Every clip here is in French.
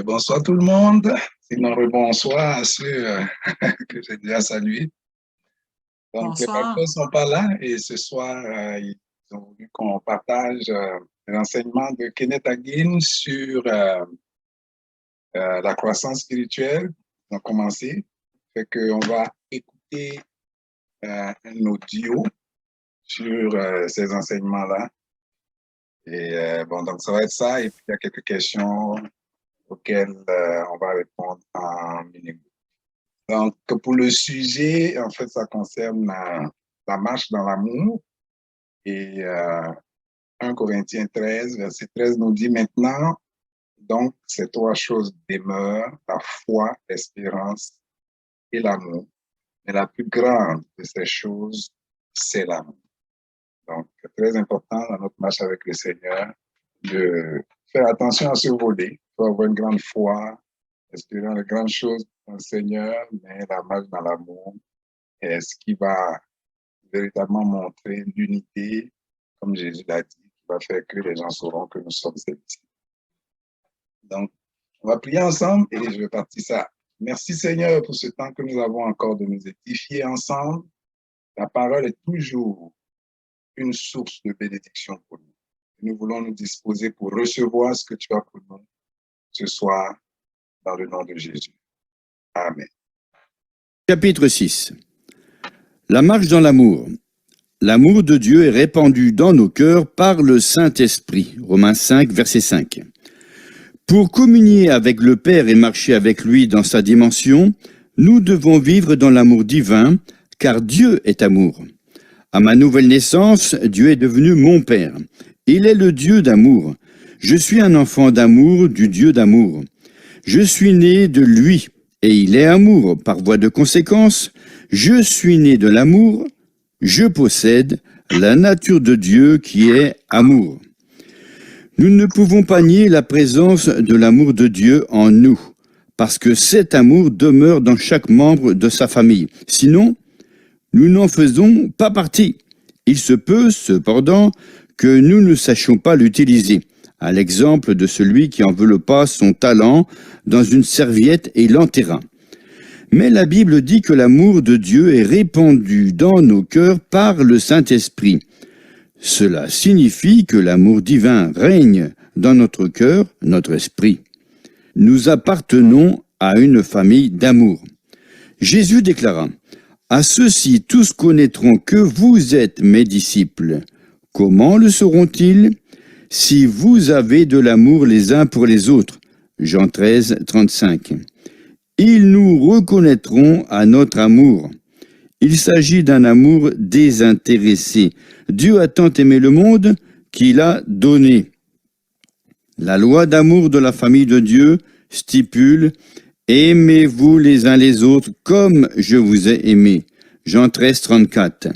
Bonsoir tout le monde. Sinon, bonsoir à ceux que j'ai déjà salués. Donc, les pasteurs ne Bonsoir. sont pas là et ce soir, ils ont voulu qu'on partage l'enseignement de Kenneth Hagin sur la croissance spirituelle. Ils ont commencé. Fait qu'on va écouter un audio sur ces enseignements-là. Et donc ça va être ça. Et puis, il y a quelques questions auxquelles on va répondre en minute. Donc, pour le sujet, en fait, ça concerne la marche dans l'amour. Et 1 Corinthiens 13, verset 13 nous dit maintenant, donc, ces trois choses demeurent, la foi, l'espérance et l'amour. Mais la plus grande de ces choses, c'est l'amour. Donc, c'est très important dans notre marche avec le Seigneur de faire attention à ce volet. Il faut avoir une grande foi, espérant les grandes choses dans le Seigneur, mais la marche dans l'amour est ce qui va véritablement montrer l'unité, comme Jésus l'a dit, qui va faire que les gens sauront que nous sommes ses disciples. Donc, on va prier ensemble et je vais partir ça. Merci Seigneur pour ce temps que nous avons encore de nous édifier ensemble. La parole est toujours une source de bénédiction pour nous. Nous voulons nous disposer pour recevoir ce que tu as pour nous ce soir dans le nom de Jésus. Amen. Chapitre 6. La marche dans l'amour. L'amour de Dieu est répandu dans nos cœurs par le Saint-Esprit. Romains 5, verset 5. Pour communier avec le Père et marcher avec lui dans sa dimension, nous devons vivre dans l'amour divin, car Dieu est amour. À ma nouvelle naissance, Dieu est devenu mon Père. Il est le Dieu d'amour. Je suis un enfant d'amour du Dieu d'amour. Je suis né de lui, et il est amour. Par voie de conséquence, je suis né de l'amour, je possède la nature de Dieu qui est amour. Nous ne pouvons pas nier la présence de l'amour de Dieu en nous, parce que cet amour demeure dans chaque membre de sa famille. Sinon, nous n'en faisons pas partie. Il se peut, cependant, que nous ne sachions pas l'utiliser, à l'exemple de celui qui enveloppa son talent dans une serviette et l'enterra. Mais la Bible dit que l'amour de Dieu est répandu dans nos cœurs par le Saint-Esprit. Cela signifie que l'amour divin règne dans notre cœur, notre esprit. Nous appartenons à une famille d'amour. Jésus déclara, « À ceux-ci tous connaîtront que vous êtes mes disciples. Comment le sauront-ils? Si vous avez de l'amour les uns pour les autres. » Jean 13, 35. Ils nous reconnaîtront à notre amour. Il s'agit d'un amour désintéressé. Dieu a tant aimé le monde qu'il a donné. La loi d'amour de la famille de Dieu stipule « Aimez-vous les uns les autres comme je vous ai aimés. » Jean 13, 34.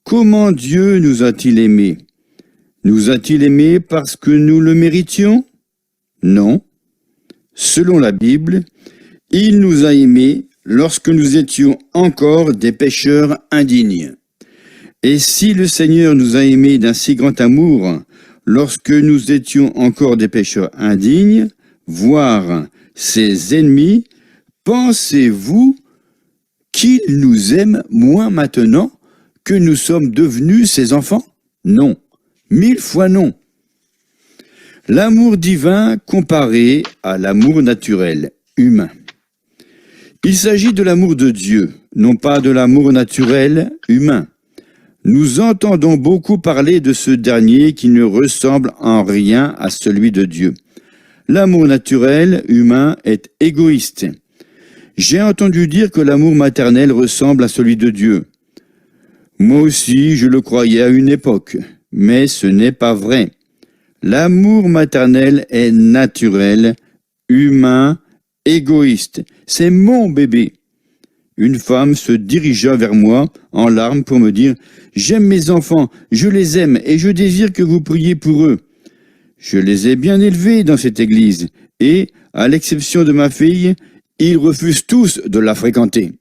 Comment Dieu nous a-t-il aimés? Nous a-t-il aimés parce que nous le méritions? Non. Selon la Bible, il nous a aimés lorsque nous étions encore des pécheurs indignes. Et si le Seigneur nous a aimés d'un si grand amour, lorsque nous étions encore des pécheurs indignes, voire ses ennemis, pensez-vous qu'il nous aime moins maintenant que nous sommes devenus ses enfants? Non, 1000 fois non. L'amour divin comparé à l'amour naturel, humain. Il s'agit de l'amour de Dieu, non pas de l'amour naturel humain. Nous entendons beaucoup parler de ce dernier qui ne ressemble en rien à celui de Dieu. L'amour naturel humain est égoïste. J'ai entendu dire que l'amour maternel ressemble à celui de Dieu. Moi aussi, je le croyais à une époque, mais ce n'est pas vrai. L'amour maternel est naturel, humain, égoïste. C'est mon bébé. Une femme se dirigea vers moi en larmes pour me dire « J'aime mes enfants, je les aime et je désire que vous priez pour eux. » Je les ai bien élevés dans cette église et, à l'exception de ma fille, ils refusent tous de la fréquenter.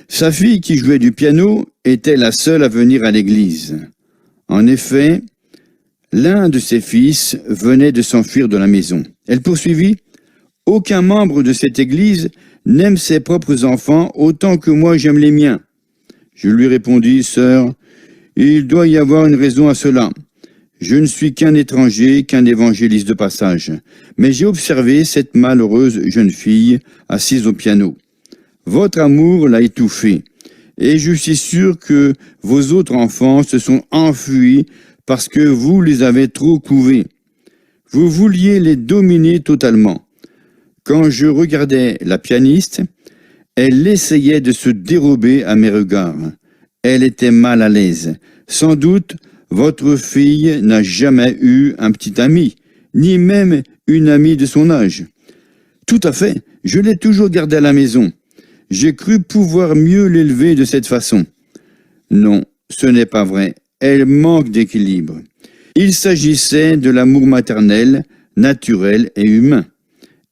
Sa fille, qui jouait du piano, était la seule à venir à l'église. En effet, l'un de ses fils venait de s'enfuir de la maison. Elle poursuivit Aucun membre de cette Église n'aime ses propres enfants autant que moi j'aime les miens. Je lui répondis, sœur, il doit y avoir une raison à cela. Je ne suis qu'un étranger, qu'un évangéliste de passage, mais j'ai observé cette malheureuse jeune fille assise au piano. Votre amour l'a étouffée, et je suis sûr que vos autres enfants se sont enfuis parce que vous les avez trop couvés. Vous vouliez les dominer totalement. Quand je regardais la pianiste, elle essayait de se dérober à mes regards. Elle était mal à l'aise. Sans doute, votre fille n'a jamais eu un petit ami, ni même une amie de son âge. Tout à fait, je l'ai toujours gardée à la maison. J'ai cru pouvoir mieux l'élever de cette façon. Non, ce n'est pas vrai. Elle manque d'équilibre. Il s'agissait de l'amour maternel, naturel et humain.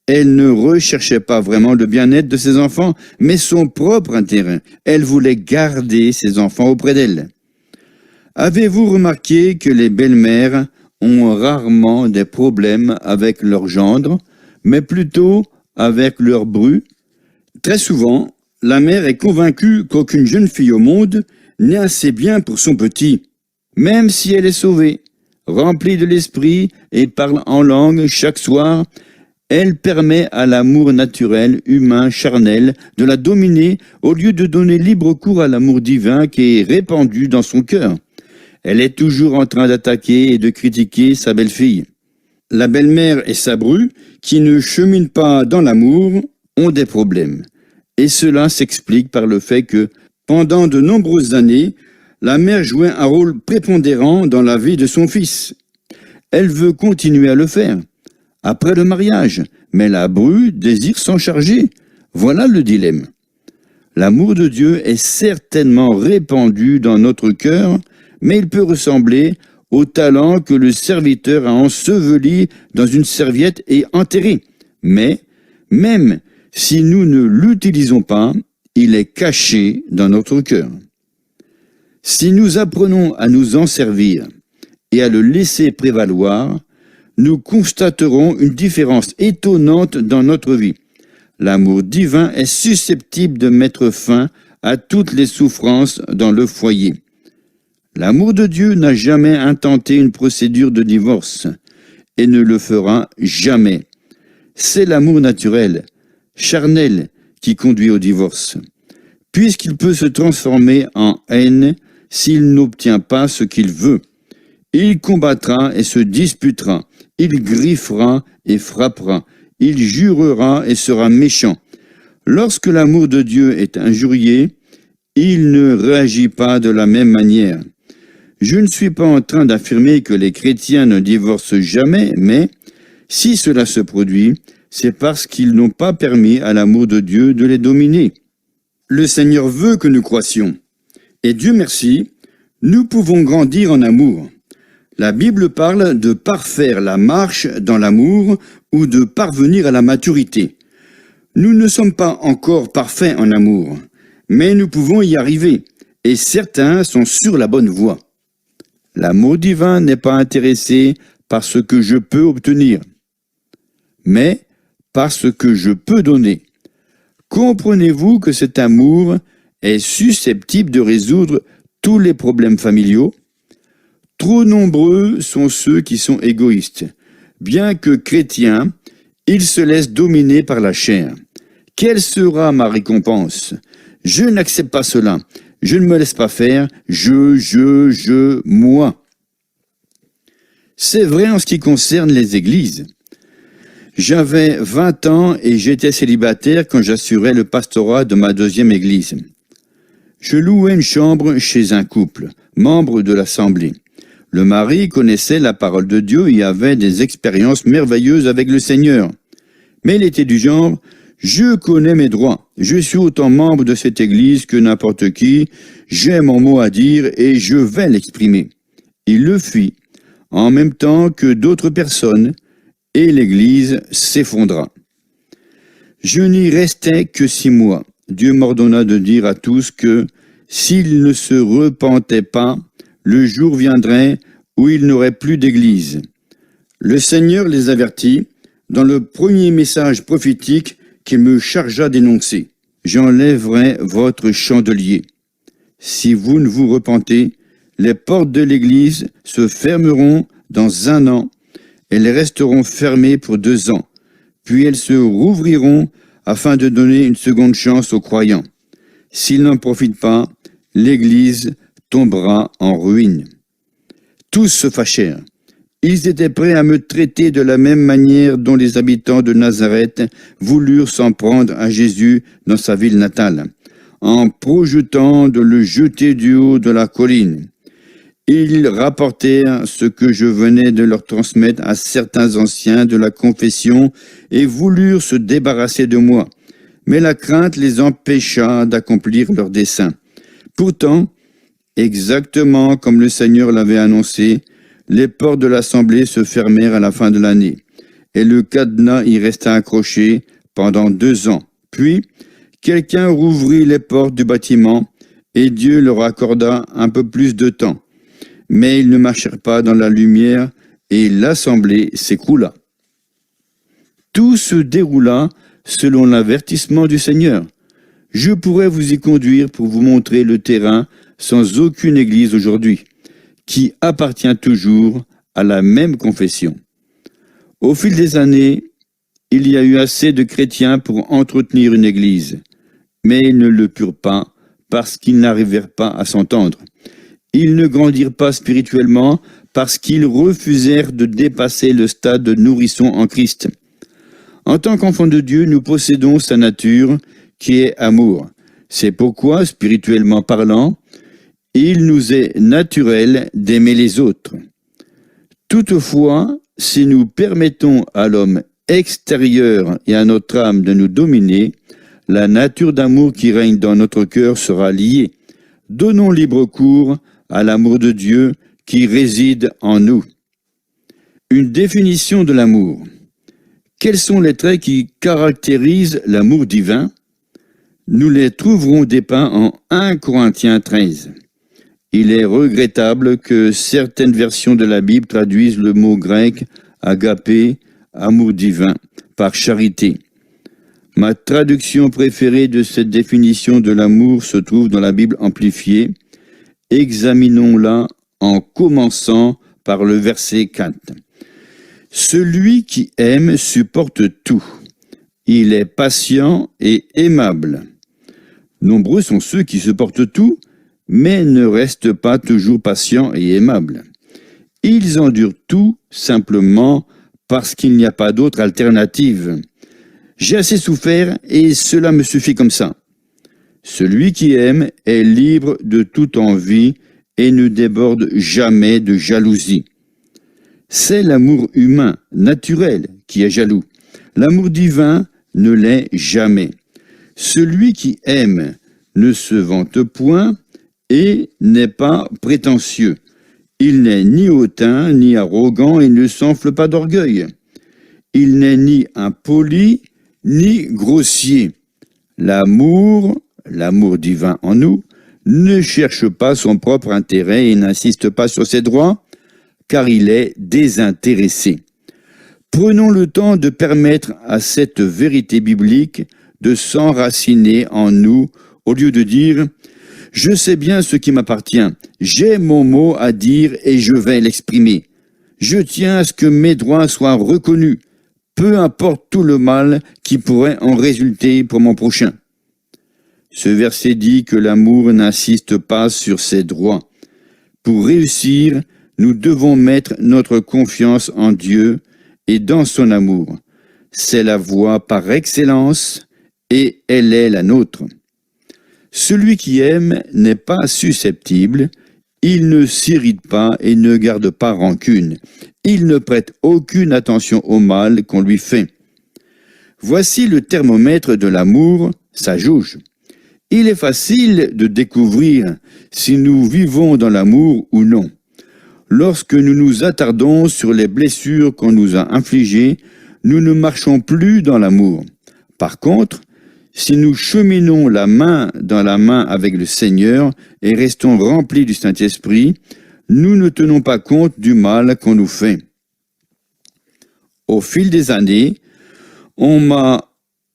Elle ne recherchait pas vraiment le bien-être de ses enfants, mais son propre intérêt. Elle voulait garder ses enfants auprès d'elle. Avez-vous remarqué que les belles-mères ont rarement des problèmes avec leur gendre, mais plutôt avec leur bru? Très souvent, la mère est convaincue qu'aucune jeune fille au monde n'est assez bien pour son petit, même si elle est sauvée, remplie de l'esprit et parle en langue chaque soir. Elle permet à l'amour naturel, humain, charnel, de la dominer au lieu de donner libre cours à l'amour divin qui est répandu dans son cœur. Elle est toujours en train d'attaquer et de critiquer sa belle-fille. La belle-mère et sa bru, qui ne cheminent pas dans l'amour, ont des problèmes. Et cela s'explique par le fait que, pendant de nombreuses années, la mère jouait un rôle prépondérant dans la vie de son fils. Elle veut continuer à le faire après le mariage, mais la bru désire s'en charger. Voilà le dilemme. L'amour de Dieu est certainement répandu dans notre cœur, mais il peut ressembler au talent que le serviteur a enseveli dans une serviette et enterré. Mais, même si nous ne l'utilisons pas, il est caché dans notre cœur. Si nous apprenons à nous en servir et à le laisser prévaloir, nous constaterons une différence étonnante dans notre vie. L'amour divin est susceptible de mettre fin à toutes les souffrances dans le foyer. L'amour de Dieu n'a jamais intenté une procédure de divorce et ne le fera jamais. C'est l'amour naturel, charnel, qui conduit au divorce, puisqu'il peut se transformer en haine s'il n'obtient pas ce qu'il veut. Il combattra et se disputera. Il griffera et frappera. Il jurera et sera méchant. Lorsque l'amour de Dieu est injurié, il ne réagit pas de la même manière. Je ne suis pas en train d'affirmer que les chrétiens ne divorcent jamais, mais si cela se produit, c'est parce qu'ils n'ont pas permis à l'amour de Dieu de les dominer. Le Seigneur veut que nous croissions. Et Dieu merci, nous pouvons grandir en amour. La Bible parle de parfaire la marche dans l'amour ou de parvenir à la maturité. Nous ne sommes pas encore parfaits en amour, mais nous pouvons y arriver, et certains sont sur la bonne voie. L'amour divin n'est pas intéressé par ce que je peux obtenir, mais par ce que je peux donner. Comprenez-vous que cet amour est susceptible de résoudre tous les problèmes familiaux? Trop nombreux sont ceux qui sont égoïstes. Bien que chrétiens, ils se laissent dominer par la chair. Quelle sera ma récompense? Je n'accepte pas cela. Je ne me laisse pas faire. Moi. C'est vrai en ce qui concerne les églises. J'avais 20 ans et j'étais célibataire quand j'assurais le pastorat de ma deuxième église. Je louais une chambre chez un couple, membre de l'assemblée. Le mari connaissait la parole de Dieu et avait des expériences merveilleuses avec le Seigneur. Mais il était du genre, je connais mes droits, je suis autant membre de cette église que n'importe qui, j'ai mon mot à dire et je vais l'exprimer. Il le fit, en même temps que d'autres personnes, et l'église s'effondra. Je n'y restais que 6 mois. Dieu m'ordonna de dire à tous que, s'ils ne se repentaient pas, le jour viendrait où il n'aurait plus d'église. Le Seigneur les avertit dans le premier message prophétique qu'il me chargea d'énoncer. J'enlèverai votre chandelier. Si vous ne vous repentez, les portes de l'Église se fermeront dans 1 an. Elles resteront fermées pour 2 ans. Puis elles se rouvriront afin de donner une seconde chance aux croyants. S'ils n'en profitent pas, l'Église tombera en ruine. Tous se fâchèrent. Ils étaient prêts à me traiter de la même manière dont les habitants de Nazareth voulurent s'en prendre à Jésus dans sa ville natale, en projetant de le jeter du haut de la colline. Ils rapportèrent ce que je venais de leur transmettre à certains anciens de la confession et voulurent se débarrasser de moi. Mais la crainte les empêcha d'accomplir leur dessein. Pourtant, exactement comme le Seigneur l'avait annoncé, les portes de l'assemblée se fermèrent à la fin de l'année, et le cadenas y resta accroché pendant 2 ans. Puis, quelqu'un rouvrit les portes du bâtiment, et Dieu leur accorda un peu plus de temps. Mais ils ne marchèrent pas dans la lumière, et l'assemblée s'écroula. Tout se déroula selon l'avertissement du Seigneur. Je pourrais vous y conduire pour vous montrer le terrain sans aucune église aujourd'hui, qui appartient toujours à la même confession. Au fil des années, il y a eu assez de chrétiens pour entretenir une église, mais ils ne le purent pas parce qu'ils n'arrivèrent pas à s'entendre. Ils ne grandirent pas spirituellement parce qu'ils refusèrent de dépasser le stade de nourrisson en Christ. En tant qu'enfants de Dieu, nous possédons sa nature qui est amour. C'est pourquoi, spirituellement parlant, il nous est naturel d'aimer les autres. Toutefois, si nous permettons à l'homme extérieur et à notre âme de nous dominer, la nature d'amour qui règne dans notre cœur sera liée. Donnons libre cours à l'amour de Dieu qui réside en nous. Une définition de l'amour. Quels sont les traits qui caractérisent l'amour divin? Nous les trouverons dépeints en 1 Corinthiens 13. Il est regrettable que certaines versions de la Bible traduisent le mot grec agapé, amour divin, par charité. Ma traduction préférée de cette définition de l'amour se trouve dans la Bible amplifiée. Examinons-la en commençant par le verset 4. Celui qui aime supporte tout. Il est patient et aimable. Nombreux sont ceux qui supportent tout, mais ne restent pas toujours patients et aimables. Ils endurent tout simplement parce qu'il n'y a pas d'autre alternative. J'ai assez souffert et cela me suffit comme ça. Celui qui aime est libre de toute envie et ne déborde jamais de jalousie. C'est l'amour humain, naturel, qui est jaloux. L'amour divin ne l'est jamais. Celui qui aime ne se vante point et n'est pas prétentieux. Il n'est ni hautain, ni arrogant et ne s'enfle pas d'orgueil. Il n'est ni impoli, ni grossier. L'amour divin en nous, ne cherche pas son propre intérêt et n'insiste pas sur ses droits, car il est désintéressé. Prenons le temps de permettre à cette vérité biblique de s'enraciner en nous, au lieu de dire « Je sais bien ce qui m'appartient, j'ai mon mot à dire et je vais l'exprimer. Je tiens à ce que mes droits soient reconnus, peu importe tout le mal qui pourrait en résulter pour mon prochain. » Ce verset dit que l'amour n'insiste pas sur ses droits. Pour réussir, nous devons mettre notre confiance en Dieu et dans son amour. C'est la voie par excellence et elle est la nôtre. Celui qui aime n'est pas susceptible, il ne s'irrite pas et ne garde pas rancune. Il ne prête aucune attention au mal qu'on lui fait. Voici le thermomètre de l'amour, sa jauge. Il est facile de découvrir si nous vivons dans l'amour ou non. Lorsque nous nous attardons sur les blessures qu'on nous a infligées, nous ne marchons plus dans l'amour. Par contre, si nous cheminons la main dans la main avec le Seigneur et restons remplis du Saint-Esprit, nous ne tenons pas compte du mal qu'on nous fait. Au fil des années, On m'a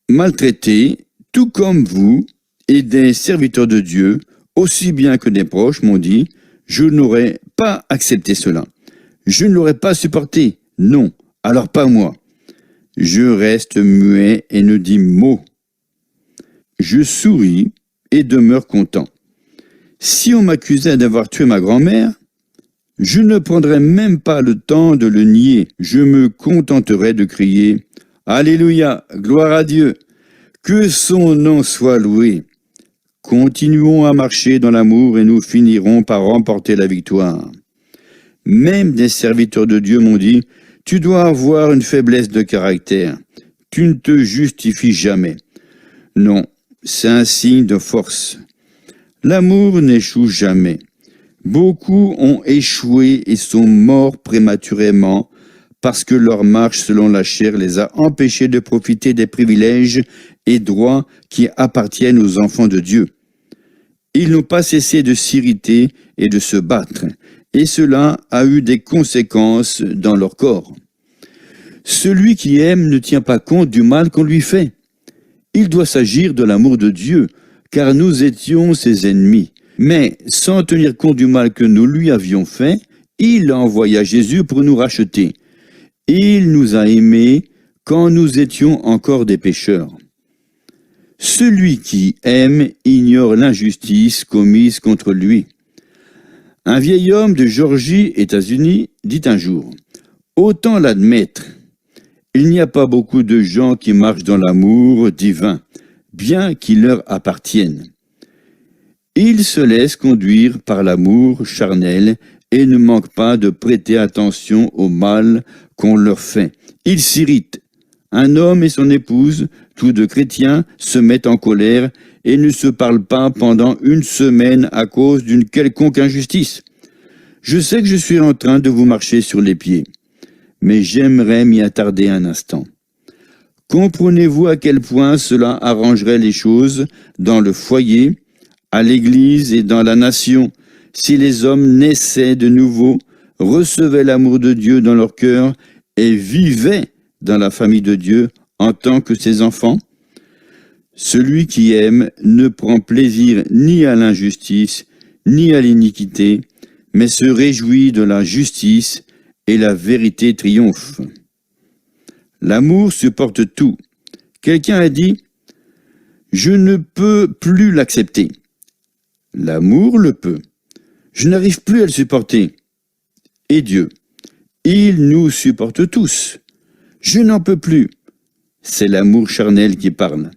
maltraité, tout comme vous, et des serviteurs de Dieu, aussi bien que des proches, m'ont dit, je n'aurais pas accepté cela. Je ne l'aurais pas supporté. Non, alors pas moi. Je reste muet et ne dis mot. Je souris et demeure content. Si on m'accusait d'avoir tué ma grand-mère, je ne prendrais même pas le temps de le nier. Je me contenterais de crier « Alléluia, gloire à Dieu, que son nom soit loué ». Continuons à marcher dans l'amour et nous finirons par remporter la victoire. Même des serviteurs de Dieu m'ont dit « Tu dois avoir une faiblesse de caractère. Tu ne te justifies jamais. » Non, c'est un signe de force. L'amour n'échoue jamais. Beaucoup ont échoué et sont morts prématurément parce que leur marche selon la chair les a empêchés de profiter des privilèges et droits qui appartiennent aux enfants de Dieu. Ils n'ont pas cessé de s'irriter et de se battre, et cela a eu des conséquences dans leur corps. Celui qui aime ne tient pas compte du mal qu'on lui fait. Il doit s'agir de l'amour de Dieu, car nous étions ses ennemis. Mais sans tenir compte du mal que nous lui avions fait, il envoya Jésus pour nous racheter. Il nous a aimés quand nous étions encore des pécheurs. Celui qui aime ignore l'injustice commise contre lui. Un vieil homme de Géorgie, États-Unis, dit un jour « Autant l'admettre, il n'y a pas beaucoup de gens qui marchent dans l'amour divin, bien qu'il leur appartienne. Ils se laissent conduire par l'amour charnel et ne manquent pas de prêter attention au mal qu'on leur fait. Ils s'irritent. Un homme et son épouse, tous deux chrétiens, se mettent en colère et ne se parlent pas pendant une semaine à cause d'une quelconque injustice. Je sais que je suis en train de vous marcher sur les pieds, mais j'aimerais m'y attarder un instant. Comprenez-vous à quel point cela arrangerait les choses dans le foyer, à l'Église et dans la nation, si les hommes naissaient de nouveau, recevaient l'amour de Dieu dans leur cœur et vivaient dans la famille de Dieu en tant que ses enfants? Celui qui aime ne prend plaisir ni à l'injustice, ni à l'iniquité, mais se réjouit de la justice et la vérité triomphe. L'amour supporte tout. Quelqu'un a dit « Je ne peux plus l'accepter ». L'amour le peut. Je n'arrive plus à le supporter. Et Dieu, il nous supporte tous. Je n'en peux plus. C'est l'amour charnel qui parle.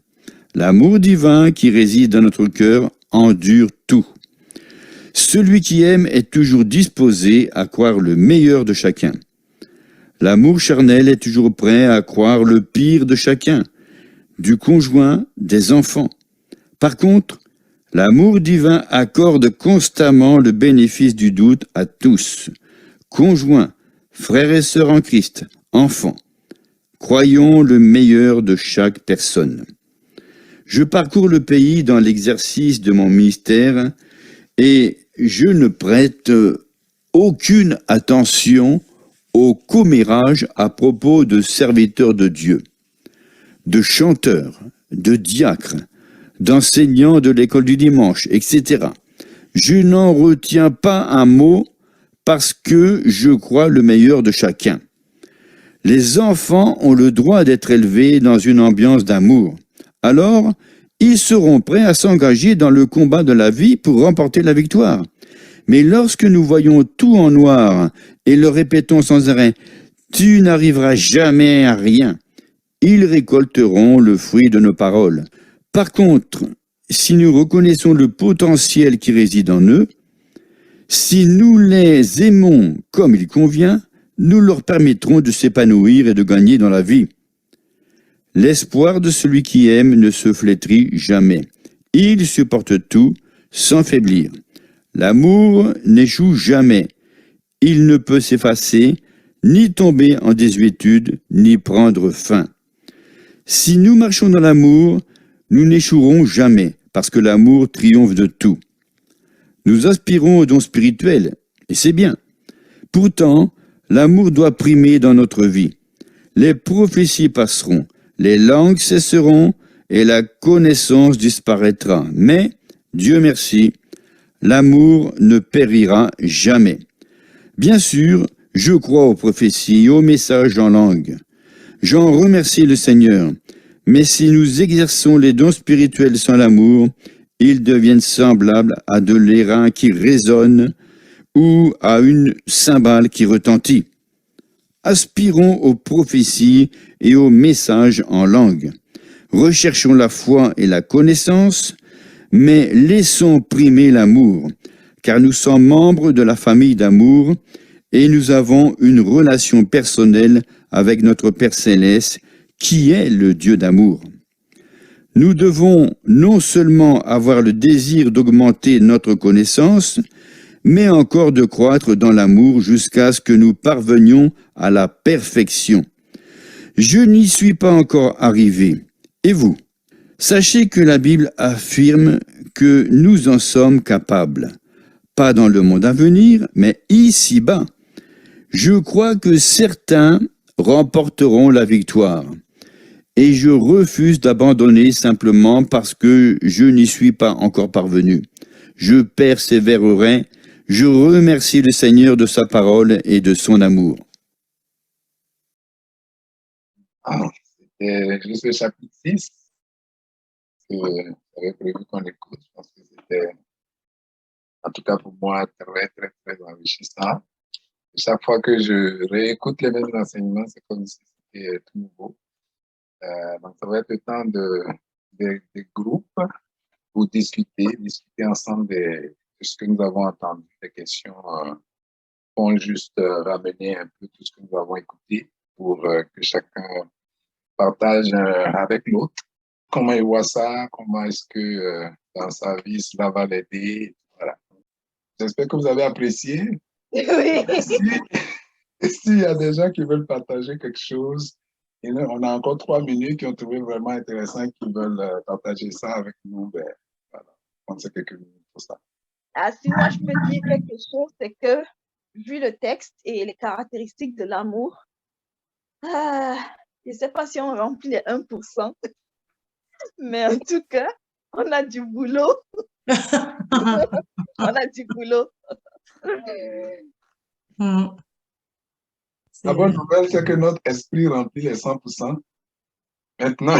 L'amour divin qui réside dans notre cœur endure tout. Celui qui aime est toujours disposé à croire le meilleur de chacun. L'amour charnel est toujours prêt à croire le pire de chacun, du conjoint, des enfants. Par contre, l'amour divin accorde constamment le bénéfice du doute à tous, conjoints, frères et sœurs en Christ, enfants. Croyons le meilleur de chaque personne. Je parcours le pays dans l'exercice de mon ministère et je ne prête aucune attention au commérage à propos de serviteurs de Dieu, de chanteurs, de diacres, d'enseignants de l'école du dimanche, etc. Je n'en retiens pas un mot parce que je crois le meilleur de chacun. Les enfants ont le droit d'être élevés dans une ambiance d'amour. Alors, ils seront prêts à s'engager dans le combat de la vie pour remporter la victoire. Mais lorsque nous voyons tout en noir et le répétons sans arrêt, « Tu n'arriveras jamais à rien », ils récolteront le fruit de nos paroles. Par contre, si nous reconnaissons le potentiel qui réside en eux, si nous les aimons comme il convient, nous leur permettrons de s'épanouir et de gagner dans la vie. L'espoir de celui qui aime ne se flétrit jamais. Il supporte tout sans faiblir. L'amour n'échoue jamais. Il ne peut s'effacer, ni tomber en désuétude, ni prendre fin. Si nous marchons dans l'amour, nous n'échouerons jamais, parce que l'amour triomphe de tout. Nous aspirons aux dons spirituels, et c'est bien. Pourtant, l'amour doit primer dans notre vie. Les prophéties passeront, Les langues cesseront et la connaissance disparaîtra. Mais, Dieu merci, l'amour ne périra jamais. Bien sûr, je crois aux prophéties et aux messages en langue. J'en remercie le Seigneur. Mais si nous exerçons les dons spirituels sans l'amour, ils deviennent semblables à de l'airain qui résonne ou à une cymbale qui retentit. Aspirons aux prophéties et aux messages en langue. Recherchons la foi et la connaissance, mais laissons primer l'amour, car nous sommes membres de la famille d'amour et nous avons une relation personnelle avec notre Père Céleste, qui est le Dieu d'amour. Nous devons non seulement avoir le désir d'augmenter notre connaissance, mais encore de croître dans l'amour jusqu'à ce que nous parvenions à la perfection. Je n'y suis pas encore arrivé. Et vous? Sachez que la Bible affirme que nous en sommes capables. Pas dans le monde à venir, mais ici-bas. Je crois que certains remporteront la victoire. Et je refuse d'abandonner simplement parce que je n'y suis pas encore parvenu. Je persévérerai. Je remercie le Seigneur de sa parole et de son amour. C'était juste le chapitre 6 que j'avais prévu qu'on écoute. Je pense que c'était, en tout cas pour moi, très, très, très enrichissant. Chaque fois que je réécoute les mêmes enseignements, c'est comme si c'était tout nouveau. Donc, ça va être le temps des groupes pour discuter ensemble de ce que nous avons entendu, des questions vont juste ramener un peu tout ce que nous avons écouté pour que chacun partage avec l'autre comment il voit ça, comment est-ce que dans sa vie cela va l'aider. Voilà. J'espère que vous avez apprécié. Oui. S'il y a des gens qui veulent partager quelque chose, on a encore 3 minutes qui ont trouvé vraiment intéressant, qui veulent partager ça avec nous. Ben, voilà, on sait quelques minutes pour ça. Ah, si moi je peux dire quelque chose, c'est que vu le texte et les caractéristiques de l'amour, je ne sais pas si on remplit les 1%, mais en tout cas, on a du boulot. On a du boulot. La bonne nouvelle, c'est que notre esprit remplit les 100%. Maintenant,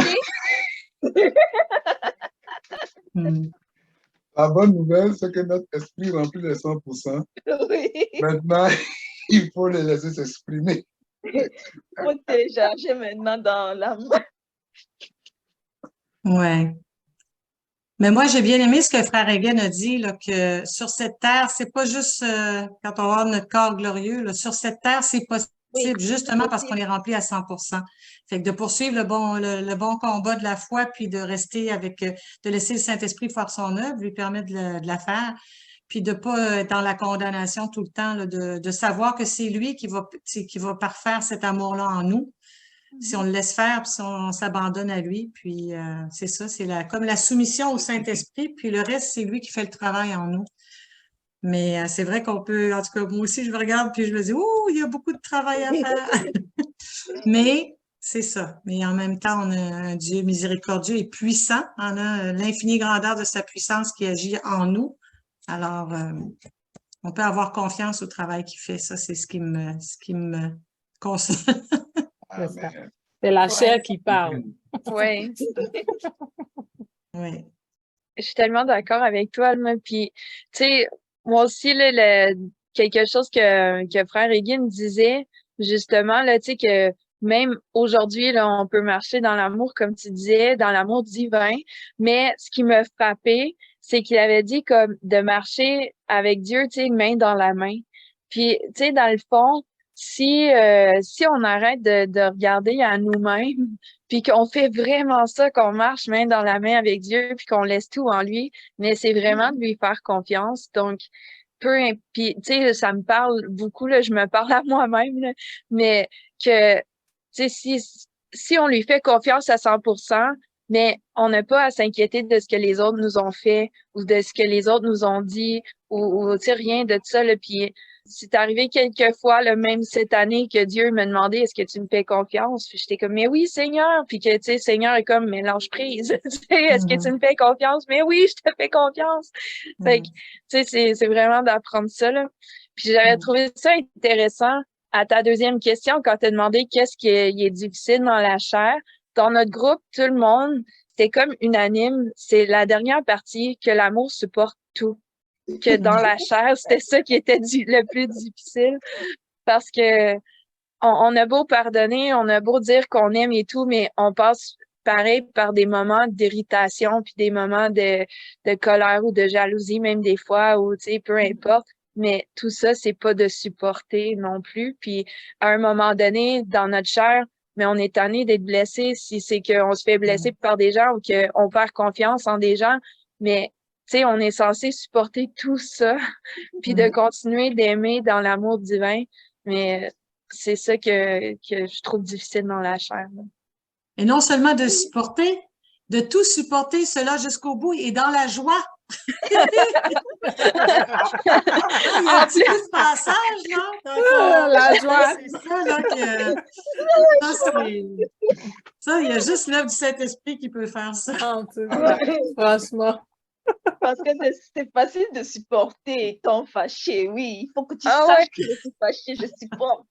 la bonne nouvelle, c'est que notre esprit remplit les 100%. Oui. Maintenant, il faut les laisser s'exprimer. Il faut télécharger maintenant dans la main. Ouais. Mais moi, j'ai bien aimé ce que Frère Egan a dit, là, que sur cette terre, c'est pas juste quand on va avoir notre corps glorieux, là, sur cette terre, c'est possible, Oui, justement parce possible. qu'on est rempli à 100%. Fait que de poursuivre le bon combat de la foi, puis de rester avec, de laisser le Saint-Esprit faire son œuvre, lui permettre de la faire, puis de pas être dans la condamnation tout le temps, là, de savoir que c'est lui qui va parfaire cet amour-là en nous. Si on le laisse faire, puis si on s'abandonne à lui, puis c'est ça, c'est comme la soumission au Saint-Esprit, puis le reste, c'est lui qui fait le travail en nous. Mais c'est vrai qu'on peut, en tout cas, moi aussi, je me regarde, puis je me dis, ouh, il y a beaucoup de travail à faire. Mais c'est ça. Mais en même temps, on a un Dieu miséricordieux et puissant. On a l'infinie grandeur de sa puissance qui agit en nous. Alors, on peut avoir confiance au travail qu'il fait. Ça, c'est ce qui me console. Amen. C'est la chair qui parle. Oui, Oui. je suis tellement d'accord avec toi, Alma. Puis, tu sais, moi aussi, là, quelque chose que Frère Egan disait, justement, là, tu sais, que même aujourd'hui, là, on peut marcher dans l'amour, comme tu disais, dans l'amour divin. Mais ce qui me frappait, c'est qu'il avait dit comme de marcher avec Dieu, tu sais, main dans la main. Puis, tu sais, dans le fond, si on arrête de regarder à nous-mêmes, puis qu'on fait vraiment ça, qu'on marche main dans la main avec Dieu, puis qu'on laisse tout en lui, mais c'est vraiment de lui faire confiance. Donc, puis, tu sais, ça me parle beaucoup, là, je me parle à moi-même, là, mais que, tu sais, si on lui fait confiance à 100%, mais on n'a pas à s'inquiéter de ce que les autres nous ont fait ou de ce que les autres nous ont dit ou tu sais, rien de ça, là, puis c'est arrivé quelques fois, là, même cette année, que Dieu me demandait, est-ce que tu me fais confiance? Puis j'étais comme, mais oui, Seigneur. Puis que, tu sais, Seigneur est comme, mais lâche prise. Tu sais, est-ce que tu me fais confiance? Mais oui, je te fais confiance. Fait que, tu sais, c'est vraiment d'apprendre ça, là. Puis j'avais trouvé ça intéressant à ta deuxième question, quand tu as demandé qu'est-ce qui est difficile dans la chair. Dans notre groupe, tout le monde, c'était comme unanime. C'est la dernière partie, que l'amour supporte tout. Que dans la chair, c'était ça qui était le plus difficile. Parce que on a beau pardonner, on a beau dire qu'on aime et tout, mais on passe pareil par des moments d'irritation, puis des moments de colère ou de jalousie, même des fois, ou tu sais, peu importe. Mais tout ça, c'est pas de supporter non plus. Puis à un moment donné, dans notre chair, mais on est tanné d'être blessé si c'est qu'on se fait blesser par des gens ou qu'on perd confiance en des gens. Mais tu sais, on est censé supporter tout ça, puis de continuer d'aimer dans l'amour divin. Mais c'est ça que je trouve difficile dans la chair. Là. Et non seulement de supporter, de tout supporter cela jusqu'au bout et dans la joie. Il y a un petit peu ce passage, là. Donc, La joie. c'est ça, là, ça, il y a juste l'œuvre du Saint-Esprit qui peut faire ça. Franchement. Parce que c'est facile de supporter étant fâché. Oui, il faut que tu saches que je suis fâché, je supporte.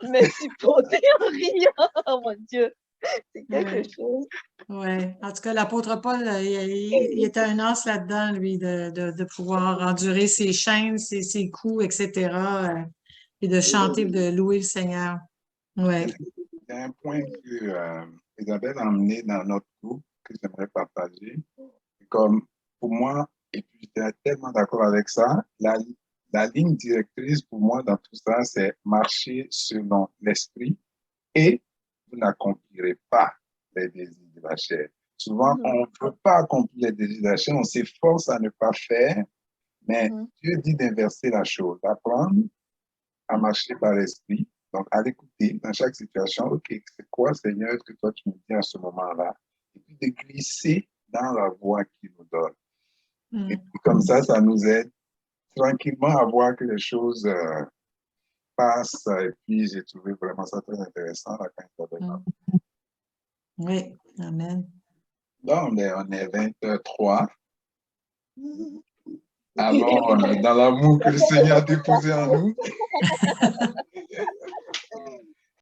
Mais supporter en rien, oh mon Dieu, c'est quelque chose. Oui, en tout cas, l'apôtre Paul, il était un as là-dedans, lui, de pouvoir endurer ses chaînes, ses coups, etc., et de chanter, de louer le Seigneur. Oui. Il y a un point que Isabelle a emmené dans notre groupe que j'aimerais partager. Comme pour moi, et puis j'étais tellement d'accord avec ça, la ligne directrice pour moi dans tout ça, c'est marcher selon l'esprit et vous n'accomplirez pas les désirs de la chair. Souvent, on ne peut pas accomplir les désirs de la chair, on s'efforce à ne pas faire, mais Dieu dit d'inverser la chose, d'apprendre à marcher par l'esprit, donc à l'écouter dans chaque situation. OK, c'est quoi, Seigneur, que toi tu me dis à ce moment-là? Et puis de glisser dans la voie qu'il nous donne. Et puis comme ça nous aide tranquillement à voir que les choses passent. Et puis j'ai trouvé vraiment ça très intéressant là, quand il avait Oui, amen. Là, on est 23. Alors, dans l'amour que le Seigneur a déposé en nous.